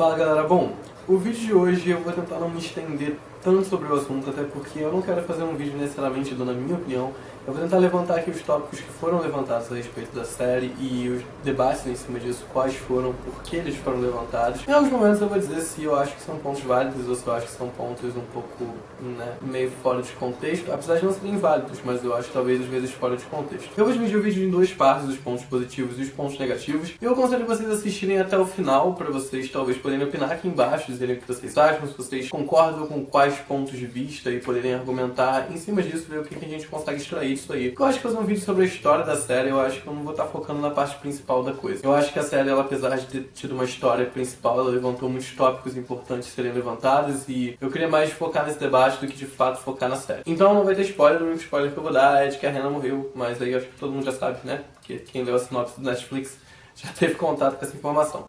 Fala galera, bom, o vídeo de hoje eu vou tentar não me estender tanto sobre o assunto, até porque eu não quero fazer um vídeo necessariamente dando a minha opinião. Eu vou tentar levantar aqui os tópicos que foram levantados a respeito da série e os debates em cima disso, quais foram, por que eles foram levantados. Em alguns momentos eu vou dizer se eu acho que são pontos válidos ou se eu acho que são pontos um pouco, meio fora de contexto, apesar de não serem válidos, mas eu acho talvez às vezes fora de contexto. Eu vou dividir o vídeo em duas partes, os pontos positivos e os pontos negativos. Eu aconselho vocês a assistirem até o final, para vocês talvez poderem opinar aqui embaixo, dizerem o que vocês acham, se vocês concordam com quais pontos de vista e poderem argumentar em cima disso, ver o que a gente consegue extrair disso aí. Eu acho que fazer um vídeo sobre a história da série, eu acho que eu não vou estar focando na parte principal da coisa. Eu acho que a série, ela, apesar de ter tido uma história principal, ela levantou muitos tópicos importantes a serem levantados e eu queria mais focar nesse debate do que de fato focar na série. Então não vai ter spoiler, o único spoiler que eu vou dar é de que a Hannah morreu, mas aí eu acho que todo mundo já sabe, né? Porque quem leu a sinopse do Netflix já teve contato com essa informação.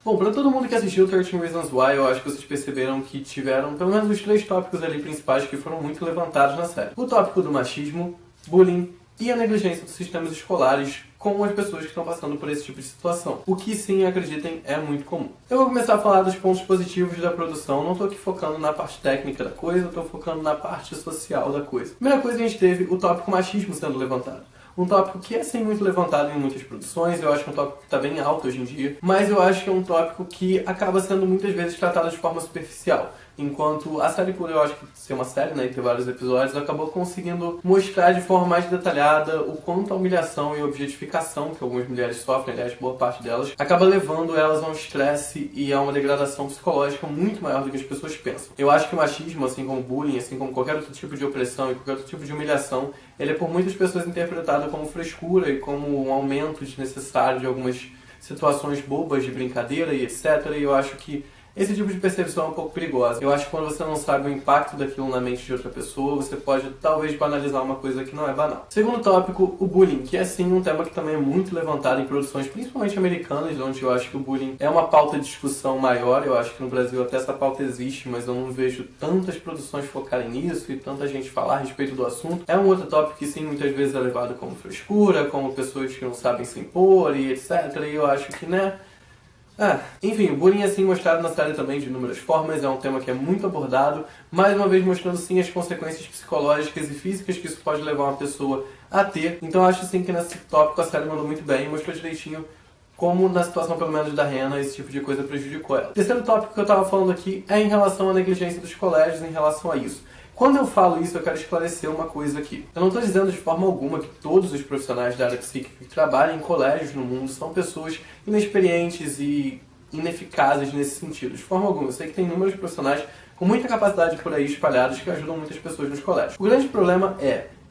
Bom, pra todo mundo que assistiu 13 Reasons Why, eu acho que vocês perceberam que tiveram pelo menos os três tópicos ali principais que foram muito levantados na série. O tópico do machismo, bullying e a negligência dos sistemas escolares com as pessoas que estão passando por esse tipo de situação. O que, sim, acreditem, é muito comum. Eu vou começar a falar dos pontos positivos da produção. Não estou aqui focando na parte técnica da coisa, estou focando na parte social da coisa. Primeira coisa, a gente teve o tópico machismo sendo levantado. Um tópico que é sim muito levantado em muitas produções, eu acho que é um tópico que está bem alto hoje em dia, mas eu acho que é um tópico que acaba sendo muitas vezes tratado de forma superficial. Enquanto a série, por eu acho que ser uma série, né, e ter vários episódios, acabou conseguindo mostrar de forma mais detalhada o quanto a humilhação e a objetificação que algumas mulheres sofrem, aliás, boa parte delas, acaba levando elas a um estresse e a uma degradação psicológica muito maior do que as pessoas pensam. Eu acho que o machismo, assim como o bullying, assim como qualquer outro tipo de opressão e qualquer outro tipo de humilhação, ele é por muitas pessoas interpretado como frescura e como um aumento desnecessário de algumas situações bobas de brincadeira e etc. E eu acho que esse tipo de percepção é um pouco perigosa. Eu acho que quando você não sabe o impacto daquilo na mente de outra pessoa, você pode talvez banalizar uma coisa que não é banal. Segundo tópico, o bullying, que é sim um tema que também é muito levantado em produções, principalmente americanas, onde eu acho que o bullying é uma pauta de discussão maior. Eu acho que no Brasil até essa pauta existe, mas eu não vejo tantas produções focarem nisso e tanta gente falar a respeito do assunto. É um outro tópico que sim, muitas vezes é levado como frescura, como pessoas que não sabem se impor e etc. E eu acho que, enfim, o bullying é sim mostrado na série também de inúmeras formas, é um tema que é muito abordado, mais uma vez mostrando sim as consequências psicológicas e físicas que isso pode levar uma pessoa a ter. Então acho sim que nesse tópico a série mandou muito bem e mostrou direitinho como na situação pelo menos da Hannah esse tipo de coisa prejudicou ela. O terceiro tópico que eu estava falando aqui é em relação à negligência dos colégios em relação a isso. Quando eu falo isso, eu quero esclarecer uma coisa aqui. Eu não estou dizendo de forma alguma que todos os profissionais da área psíquica que trabalham em colégios no mundo são pessoas inexperientes e ineficazes nesse sentido. De forma alguma. Eu sei que tem inúmeros profissionais com muita capacidade por aí espalhados que ajudam muitas pessoas nos colégios. O grande problema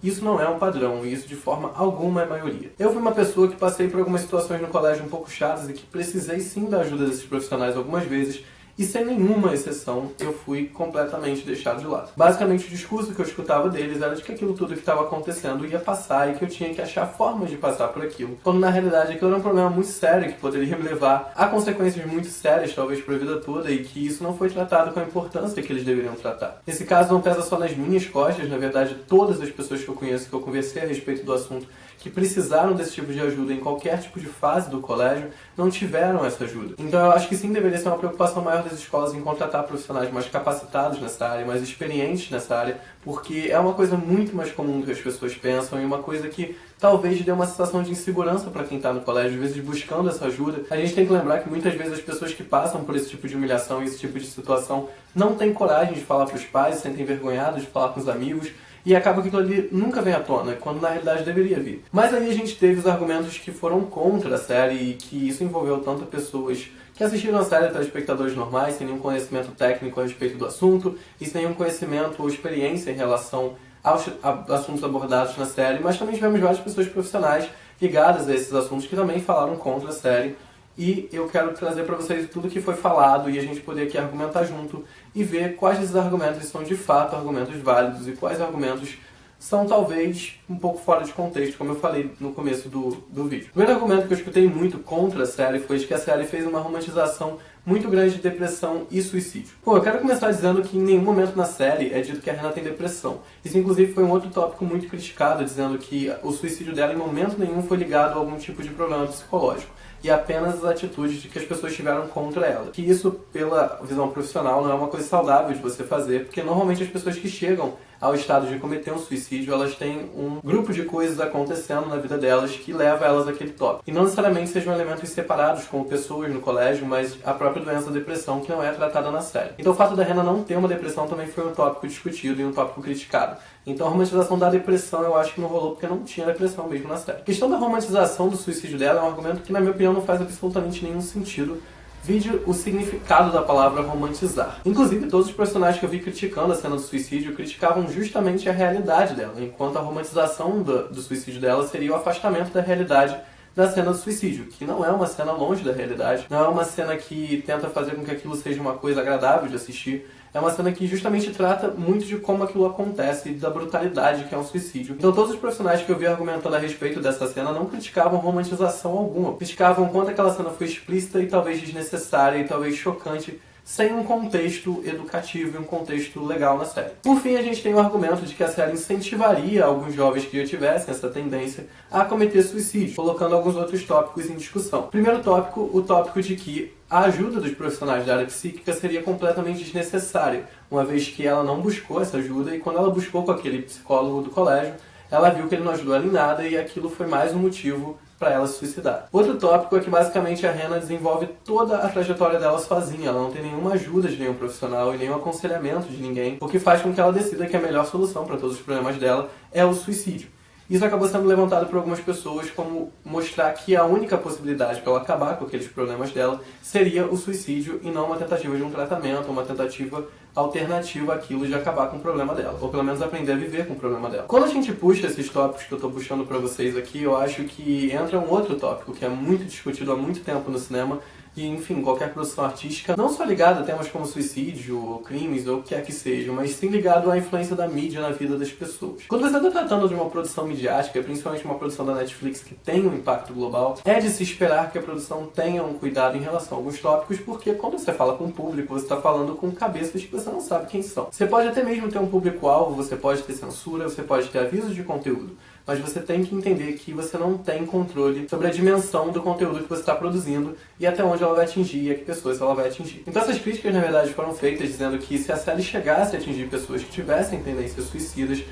isso não é um padrão, e isso de forma alguma é a maioria. Eu fui uma pessoa que passei por algumas situações no colégio um pouco chatas e que precisei sim da ajuda desses profissionais algumas vezes, e sem nenhuma exceção, eu fui completamente deixado de lado. Basicamente, o discurso que eu escutava deles era de que aquilo tudo que estava acontecendo ia passar e que eu tinha que achar formas de passar por aquilo. Quando, na realidade, aquilo era um problema muito sério que poderia me levar a consequências muito sérias, talvez para a vida toda, e que isso não foi tratado com a importância que eles deveriam tratar. Esse caso não pesa só nas minhas costas, na verdade, todas as pessoas que eu conheço, que eu conversei a respeito do assunto, que precisaram desse tipo de ajuda em qualquer tipo de fase do colégio, não tiveram essa ajuda. Então eu acho que sim, deveria ser uma preocupação maior das escolas em contratar profissionais mais capacitados nessa área, mais experientes nessa área, porque é uma coisa muito mais comum do que as pessoas pensam e uma coisa que talvez dê uma sensação de insegurança para quem está no colégio, às vezes buscando essa ajuda. A gente tem que lembrar que muitas vezes as pessoas que passam por esse tipo de humilhação e esse tipo de situação não têm coragem de falar para os pais, se sentem envergonhados de falar com os amigos, e acaba que aquilo ali nunca vem à tona, quando na realidade deveria vir. Mas aí a gente teve os argumentos que foram contra a série e que isso envolveu tanto pessoas que assistiram a série, telespectadores normais, sem nenhum conhecimento técnico a respeito do assunto e sem nenhum conhecimento ou experiência em relação aos assuntos abordados na série, mas também tivemos várias pessoas profissionais ligadas a esses assuntos que também falaram contra a série. E eu quero trazer para vocês tudo que foi falado e a gente poder aqui argumentar junto e ver quais desses argumentos são de fato argumentos válidos e quais argumentos são talvez um pouco fora de contexto, como eu falei no começo do vídeo. O primeiro argumento que eu escutei muito contra a série foi de que a série fez uma romantização muito grande de depressão e suicídio. Pô, eu quero começar dizendo que em nenhum momento na série é dito que a Hannah tem depressão. Isso inclusive foi um outro tópico muito criticado, dizendo que o suicídio dela em momento nenhum foi ligado a algum tipo de problema psicológico, e apenas as atitudes de que as pessoas tiveram contra ela. Que isso, pela visão profissional, não é uma coisa saudável de você fazer, porque normalmente as pessoas que chegam ao estado de cometer um suicídio, elas têm um grupo de coisas acontecendo na vida delas que leva elas àquele tópico. E não necessariamente sejam elementos separados, como pessoas no colégio, mas a própria doença da depressão, que não é tratada na série. Então o fato da Hannah não ter uma depressão também foi um tópico discutido e um tópico criticado. Então a romantização da depressão eu acho que não rolou porque não tinha depressão mesmo na série. A questão da romantização do suicídio dela é um argumento que, na minha opinião, não faz absolutamente nenhum sentido. Vide o significado da palavra romantizar. Inclusive, todos os personagens que eu vi criticando a cena do suicídio criticavam justamente a realidade dela, enquanto a romantização do suicídio dela seria o afastamento da realidade da cena do suicídio, que não é uma cena longe da realidade, não é uma cena que tenta fazer com que aquilo seja uma coisa agradável de assistir, é uma cena que justamente trata muito de como aquilo acontece e da brutalidade que é um suicídio. Então todos os personagens que eu vi argumentando a respeito dessa cena não criticavam romantização alguma, criticavam quanto aquela cena foi explícita e talvez desnecessária e talvez chocante, sem um contexto educativo e um contexto legal na série. Por fim, a gente tem o argumento de que a série incentivaria alguns jovens que já tivessem essa tendência a cometer suicídio, colocando alguns outros tópicos em discussão. Primeiro tópico, o tópico de que a ajuda dos profissionais da área psíquica seria completamente desnecessária, uma vez que ela não buscou essa ajuda e quando ela buscou com aquele psicólogo do colégio, ela viu que ele não ajudou ela em nada e aquilo foi mais um motivo para ela se suicidar. Outro tópico é que basicamente a Hannah desenvolve toda a trajetória dela sozinha, ela não tem nenhuma ajuda de nenhum profissional e nenhum aconselhamento de ninguém, o que faz com que ela decida que a melhor solução para todos os problemas dela é o suicídio. Isso acabou sendo levantado por algumas pessoas como mostrar que a única possibilidade para ela acabar com aqueles problemas dela seria o suicídio e não uma tentativa de um tratamento, uma tentativa alternativa àquilo de acabar com o problema dela, ou pelo menos aprender a viver com o problema dela. Quando a gente puxa esses tópicos que eu estou puxando para vocês aqui, eu acho que entra um outro tópico que é muito discutido há muito tempo no cinema, e, enfim, qualquer produção artística, não só ligada a temas como suicídio, ou crimes, ou o que quer que seja, mas sim ligado à influência da mídia na vida das pessoas. Quando você está tratando de uma produção midiática, principalmente uma produção da Netflix que tem um impacto global, é de se esperar que a produção tenha um cuidado em relação a alguns tópicos, porque quando você fala com o público, você está falando com cabeças que você não sabe quem são. Você pode até mesmo ter um público-alvo, você pode ter censura, você pode ter avisos de conteúdo, mas você tem que entender que você não tem controle sobre a dimensão do conteúdo que você está produzindo e até onde ela vai atingir e a que pessoas ela vai atingir. Então essas críticas, na verdade, foram feitas dizendo que se a série chegasse a atingir pessoas que tivessem tendências suicidas,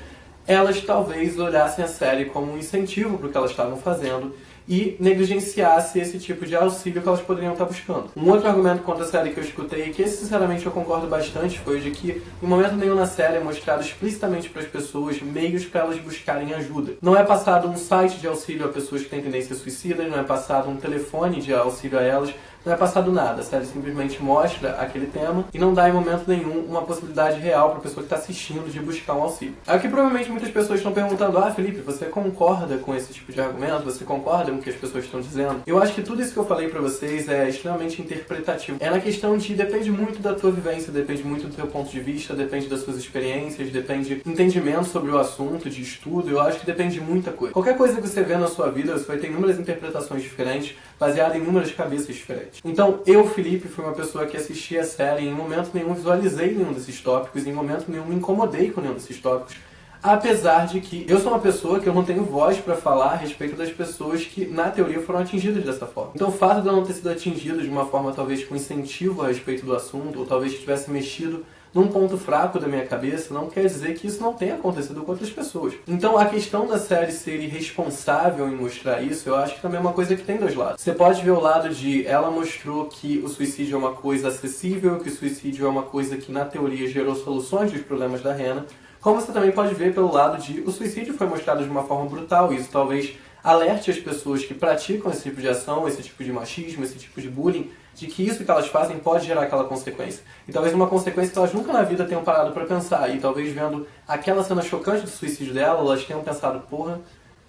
elas talvez olhassem a série como um incentivo para o que elas estavam fazendo e negligenciasse esse tipo de auxílio que elas poderiam estar buscando. Um outro argumento contra a série que eu escutei, e que sinceramente eu concordo bastante, foi o de que em momento nenhum na série é mostrado explicitamente para as pessoas meios para elas buscarem ajuda. Não é passado um site de auxílio a pessoas que têm tendências suicidas, não é passado um telefone de auxílio a elas, não é passado nada. A série simplesmente mostra aquele tema e não dá em momento nenhum uma possibilidade real para a pessoa que está assistindo de buscar um auxílio. Aqui provavelmente muitas pessoas estão perguntando: ah, Felipe, você concorda com esse tipo de argumento? Você concorda com o que as pessoas estão dizendo? Eu acho que tudo isso que eu falei para vocês é extremamente interpretativo. É na questão de depende muito da tua vivência, depende muito do teu ponto de vista, depende das suas experiências, depende do entendimento sobre o assunto, de estudo. Eu acho que depende de muita coisa. Qualquer coisa que você vê na sua vida, você vai ter inúmeras interpretações diferentes, baseadas em inúmeras cabeças diferentes. Então, eu, Felipe, fui uma pessoa que assistia a série e em momento nenhum visualizei nenhum desses tópicos, em momento nenhum me incomodei com nenhum desses tópicos, apesar de que eu sou uma pessoa que eu não tenho voz para falar a respeito das pessoas que, na teoria, foram atingidas dessa forma. Então, o fato de eu não ter sido atingido de uma forma talvez com incentivo a respeito do assunto, ou talvez tivesse mexido num ponto fraco da minha cabeça, não quer dizer que isso não tenha acontecido com outras pessoas. Então a questão da série ser irresponsável em mostrar isso, eu acho que também é uma coisa que tem dois lados. Você pode ver o lado de ela mostrou que o suicídio é uma coisa acessível, que o suicídio é uma coisa que na teoria gerou soluções dos problemas da Hannah, como você também pode ver pelo lado de o suicídio foi mostrado de uma forma brutal, e isso talvez alerte as pessoas que praticam esse tipo de ação, esse tipo de machismo, esse tipo de bullying, de que isso que elas fazem pode gerar aquela consequência. E talvez uma consequência que elas nunca na vida tenham parado para pensar. E talvez vendo aquela cena chocante do suicídio dela, elas tenham pensado: porra,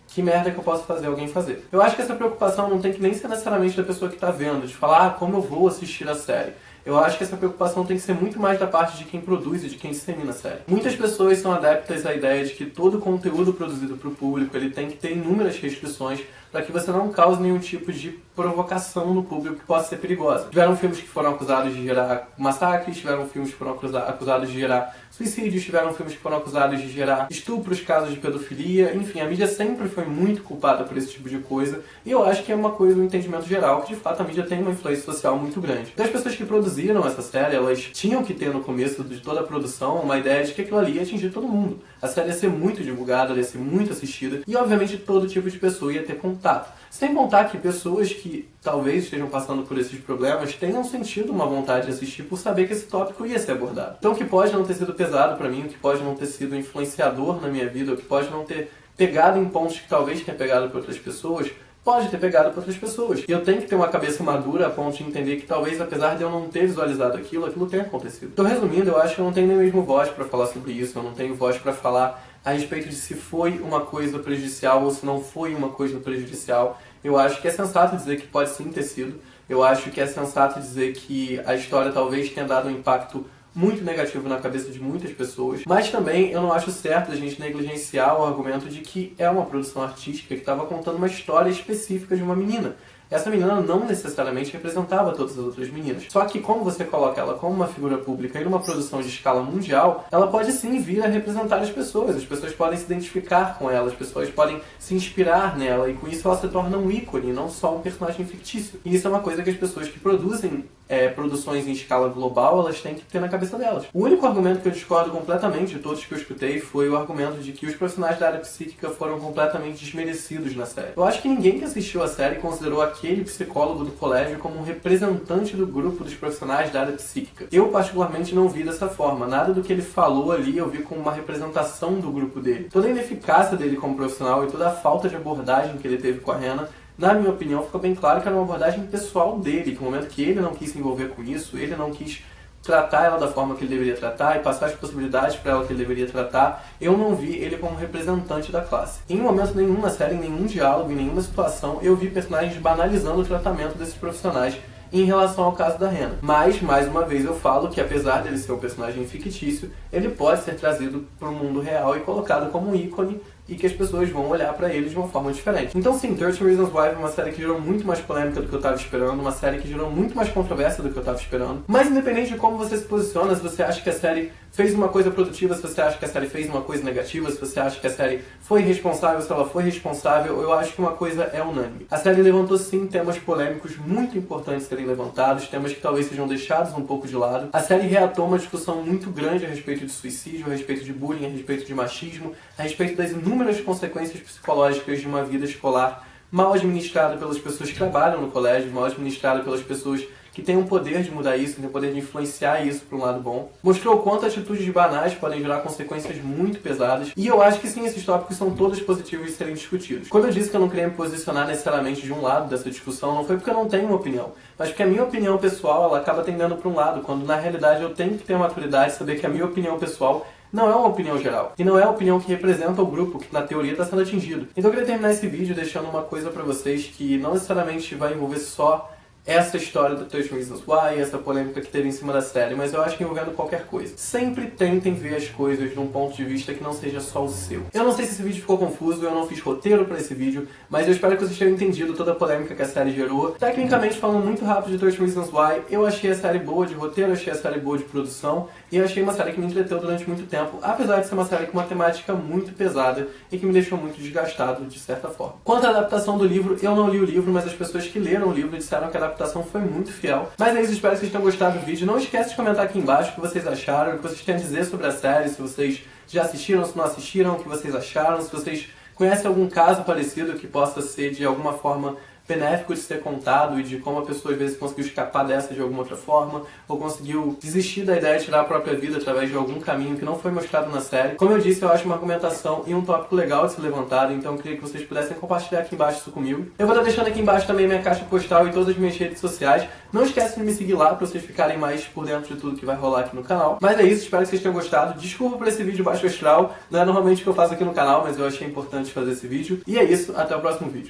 que merda que eu posso fazer alguém fazer. Eu acho que essa preocupação não tem que nem ser necessariamente da pessoa que está vendo, de falar: ah, como eu vou assistir a série. Eu acho que essa preocupação tem que ser muito mais da parte de quem produz e de quem dissemina a série. Muitas pessoas são adeptas à ideia de que todo conteúdo produzido para o público ele tem que ter inúmeras restrições para que você não cause nenhum tipo de provocação no público que possa ser perigosa. Tiveram filmes que foram acusados de gerar massacres, tiveram filmes que foram acusados de gerar suicídios, tiveram filmes que foram acusados de gerar estupros, casos de pedofilia, enfim, a mídia sempre foi muito culpada por esse tipo de coisa, e eu acho que é uma coisa, um entendimento geral, que de fato a mídia tem uma influência social muito grande. Então as pessoas que produziram essa série, elas tinham que ter no começo de toda a produção uma ideia de que aquilo ali ia atingir todo mundo. A série ia ser muito divulgada, ia ser muito assistida, e obviamente todo tipo de pessoa ia ter contato. Sem contar que pessoas que talvez estejam passando por esses problemas tenham sentido uma vontade de assistir por saber que esse tópico ia ser abordado. Então o que pode não ter sido pesado pra mim, o que pode não ter sido influenciador na minha vida, o que pode não ter pegado em pontos que talvez tenha pegado para outras pessoas, pode ter pegado para outras pessoas. E eu tenho que ter uma cabeça madura a ponto de entender que talvez, apesar de eu não ter visualizado aquilo tenha acontecido. Então, resumindo, eu acho que eu não tenho nem mesmo voz para falar sobre isso, eu não tenho voz para falar a respeito de se foi uma coisa prejudicial ou se não foi uma coisa prejudicial. Eu acho que é sensato dizer que pode sim ter sido. Eu acho que é sensato dizer que a história talvez tenha dado um impacto muito negativo na cabeça de muitas pessoas, mas também eu não acho certo a gente negligenciar o argumento de que é uma produção artística que estava contando uma história específica de uma menina. Essa menina não necessariamente representava todas as outras meninas. Só que como você coloca ela como uma figura pública e numa produção de escala mundial, ela pode sim vir a representar as pessoas podem se identificar com ela, as pessoas podem se inspirar nela, e com isso ela se torna um ícone, não só um personagem fictício. E isso é uma coisa que as pessoas que produzem produções em escala global, elas têm que ter na cabeça delas. O único argumento que eu discordo completamente de todos que eu escutei foi o argumento de que os profissionais da área psíquica foram completamente desmerecidos na série. Eu acho que ninguém que assistiu a série considerou aquele psicólogo do colégio como um representante do grupo dos profissionais da área psíquica. Eu particularmente não vi dessa forma. Nada do que ele falou ali eu vi como uma representação do grupo dele. Toda a ineficácia dele como profissional e toda a falta de abordagem que ele teve com a Hannah, na minha opinião, ficou bem claro que era uma abordagem pessoal dele, que no momento que ele não quis se envolver com isso, ele não quis tratar ela da forma que ele deveria tratar e passar as possibilidades para ela que ele deveria tratar, eu não vi ele como representante da classe. Em momento nenhum na série, em nenhum diálogo, em nenhuma situação, eu vi personagens banalizando o tratamento desses profissionais em relação ao caso da Hannah. Mas, mais uma vez, eu falo que apesar dele ser um personagem fictício, ele pode ser trazido para o mundo real e colocado como um ícone e que as pessoas vão olhar pra ele de uma forma diferente. Então sim, 13 Reasons Why é uma série que gerou muito mais polêmica do que eu estava esperando, uma série que gerou muito mais controvérsia do que eu estava esperando. Mas independente de como você se posiciona, se você acha que a série fez uma coisa produtiva, se você acha que a série fez uma coisa negativa, se você acha que a série foi responsável, se ela foi responsável, eu acho que uma coisa é unânime. A série levantou sim temas polêmicos muito importantes serem levantados, temas que talvez sejam deixados um pouco de lado. A série reatou uma discussão muito grande a respeito de suicídio, a respeito de bullying, a respeito de machismo, a respeito das inúmeras consequências psicológicas de uma vida escolar mal administrada pelas pessoas que trabalham no colégio, mal administrada pelas pessoas que têm o poder de mudar isso, têm o poder de influenciar isso para um lado bom. Mostrou o quanto atitudes banais podem gerar consequências muito pesadas. E eu acho que sim, esses tópicos são todos positivos de serem discutidos. Quando eu disse que eu não queria me posicionar necessariamente de um lado dessa discussão, não foi porque eu não tenho uma opinião, mas porque a minha opinião pessoal, ela acaba tendendo para um lado, quando na realidade eu tenho que ter maturidade e saber que a minha opinião pessoal não é uma opinião geral. E não é a opinião que representa o grupo que na teoria está sendo atingido. Então eu queria terminar esse vídeo deixando uma coisa para vocês que não necessariamente vai envolver só essa história do 13 Reasons Why, essa polêmica que teve em cima da série, mas eu acho que envolvendo qualquer coisa. Sempre tentem ver as coisas de um ponto de vista que não seja só o seu. Eu não sei se esse vídeo ficou confuso, eu não fiz roteiro pra esse vídeo, mas eu espero que vocês tenham entendido toda a polêmica que a série gerou. Tecnicamente, falando muito rápido de 13 Reasons Why, eu achei a série boa de roteiro, achei a série boa de produção, e achei uma série que me entreteu durante muito tempo, apesar de ser uma série com uma temática muito pesada e que me deixou muito desgastado, de certa forma. Quanto à adaptação do livro, eu não li o livro, mas as pessoas que leram o livro disseram que a adaptação foi muito fiel. Mas é isso, espero que vocês tenham gostado do vídeo. Não esquece de comentar aqui embaixo o que vocês acharam, o que vocês têm a dizer sobre a série, se vocês já assistiram, se não assistiram, o que vocês acharam, se vocês conhecem algum caso parecido que possa ser de alguma forma benéfico de ser contado e de como a pessoa às vezes conseguiu escapar dessa de alguma outra forma, ou conseguiu desistir da ideia de tirar a própria vida através de algum caminho que não foi mostrado na série. Como eu disse, eu acho uma argumentação e um tópico legal de ser levantado, então eu queria que vocês pudessem compartilhar aqui embaixo isso comigo. Eu vou estar deixando aqui embaixo também minha caixa postal e todas as minhas redes sociais. Não esquece de me seguir lá para vocês ficarem mais por dentro de tudo que vai rolar aqui no canal. Mas é isso, espero que vocês tenham gostado. Desculpa por esse vídeo baixo astral, não é normalmente o que eu faço aqui no canal, mas eu achei importante fazer esse vídeo. E é isso, até o próximo vídeo.